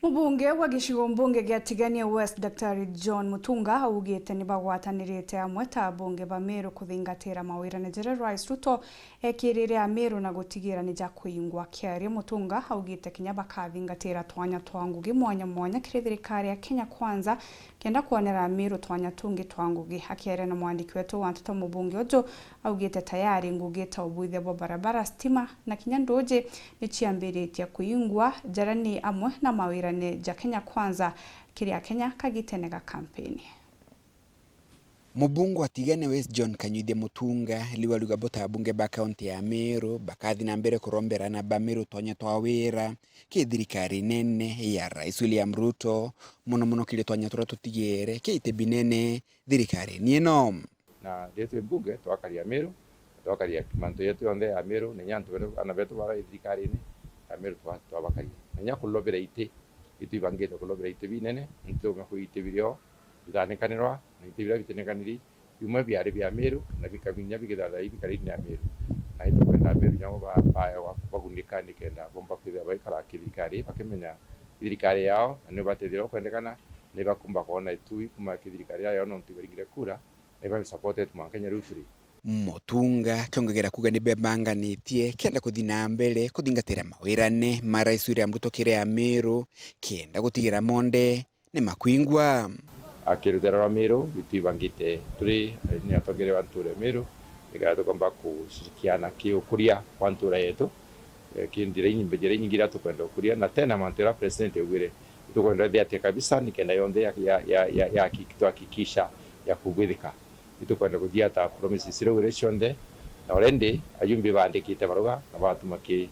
Mubunge wa gicigo mbunge gya Tigania West Daktari John Mutunga augite ni bagwatanirite amwe ta bunge ba Meru kuthingatira mawira na njira Rais Ruto ekirire a Meru na gutigira ni jakuingwa kiari. Mutunga augite kinya bakathingatira twanya twa ngugi mwanya mwanya kiri thirikari ya Kenya Kwanza kenda kuonera Meru twanya tungi twa ngugi. Akiaria na mwandiki wetu wa Ntuto Mubunge ojo augite tayari ngugi ta ubuithia bwa barabara, stima na kinya ndoje ni ciambiritie kuingwa jarani amwe na mawira ja Kenya Kwanza kiria Kenya kagitenega kampeni. Mubunge wa Tigania West John Kanyuithia Mutunga liwaluga bota bunge ba kaunti ya Meru bakathi na mbere kurombera na ba Meru tonya twa wira ki thirikari nene ya Rais William Ruto muno kile tonya tura tutigere ki ite binene thirikari nieno na detu bunge twakaria Meru twakaria manto yetu yonde ya Meru ne nyantu beto anabeto bara thirikari ni ya Meru twabakaria nya kulobera ite itu ibangete kulobera ite binene nto ngako ite birio biranekanirwa na ite bira bitenekaniri yuma byari bya Meru na bikabinya bigedala ibikari ni Meru na ito kwenda Meru nyango ba bagundika nikenda bomba kwira baikara kirikari bakemenya kirikari yao ne batediro kwendekana ne bakumba kona itu kuma kirikari yao no ntibaringire kura ne ba supported mu Kenya Ruturi. Mutunga kiongegera kuga ni bebanganitie kenda kuthina mbere kuthingatira mawirane ma Rais William Ruto kire ya Meru kenda gutigira monde ni makwingwa akirutera Meru bitibangite turi ni atogere wanture Meru igato kwamba kushirikiana kiukuria wantura yetu kindire nyimbe nyingira tukwenda kuria na tena mantera president ugire tukwenda dhiate kabisa nikenda yonde ya hakikisha ya kugwithika itukwenda kuthiata promises ciraugirecio nde na orende ayumbi bandikite baruga na batuma ki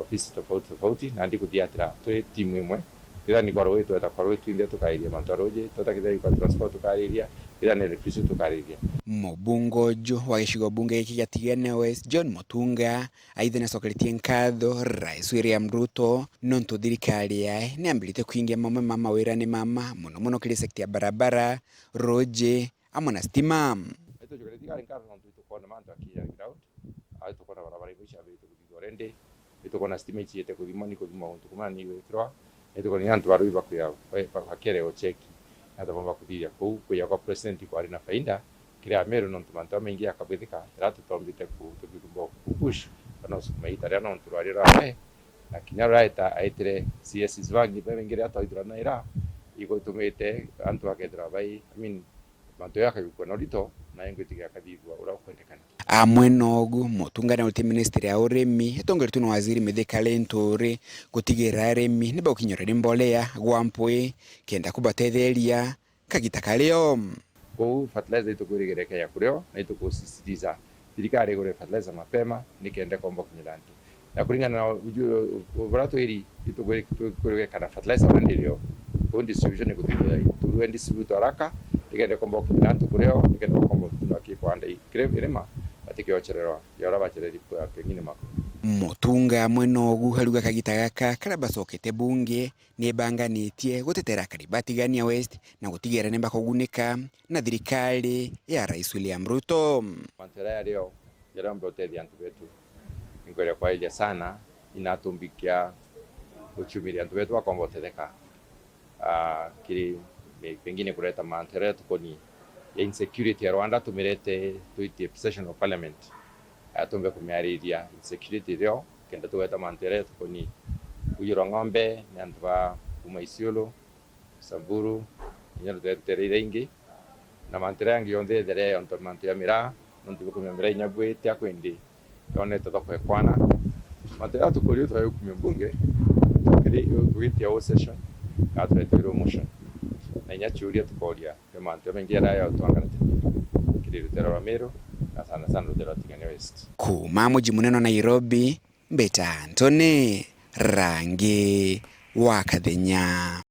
office tofauti na ndi kuthiatira turi timu imwe ira ni kwaro wetu eta kwaro wetu inde tukairia mantaroje tutakithai kwa transport tukairia ira ni electricity tukairia. Mubungojo wa gicigo bunge giki gya Tigania West John Mutunga aithana sokeretie nkatho Rais William Ruto nontu thirikari yae ni ambirite kuingia mamwe ma mawirane mama muno kiri sekta ya barabara roje amona stima eto jogere tigari nkaro nontu tukona mantu akia ground ai tukona barabara ibisha bitu kugorende tukona stima ichiete kudimani kudima untu kumani wekro eto koni antu baru bakuya bakere o cheki ata bomba kudia ku kuya kwa president kwa rina fainda kile Meru nontu mantu amengia kabithika ratu tombite ku tubikumbo push kana sumaita rana nontu rarira na kinyara eta aitre CS zwangi bengira ata idrona ira iko tumete antu akedra bai manto yake yuko norito na ingwitiga kathigwa ura kwendekana amwe nogu Mutunga na ulti ministry ya urimi etongertu no waziri Mithika Linturi gutigira arimi ni bakinyora mbolea gwampwe kenda kubatetheria kagita kalio ko fertilizer itukurigireke ya kureo na itukusisitiza thirikari gore fertilizer mapema nikende komba kunyilantu na kuringana na uburato iri itukurigireke kana fertilizer ndio ko distribution ikutuya tuwe distributor haraka ikende komba kunyilantu kureo ikende komba tunakikwanda ikirema atikiochererwa yora bachereri kwa pengine mako. Mutunga mwenogu haruga kagita gaka karabasokete bunge ni banganitie gutetera kariba Tigania West na gutigera nemba kugunika na thirikari ya Rais William Ruto. Mantera ya leo yarambo tedi antu wetu ngore kwa ile sana inatumbikia uchumi antu wetu wakomboteka kiri pengine kuleta mantera tukoni ya insecurity ya Rwanda tumirete tuitie possession of parliament atumbe kumiariria insecurity leo kenda tuweta mantere tukoni kuyiro ng'ombe nyandwa Isiolo Samburu nyalo terire ingi na mantere yangi yonde dere onto manto ya mira nontu kumemira nyabwete akwendi yone toto kwekwana mantere tukuri to kumembunge kiri kuitia o session atretiro motion na nyachuria tukoria manto mengira ya twangana kiri rutero Meru na sana rutero Tigania West kuma muji muneno Nairobi Mbeta Antony Rangi wa Kathenya.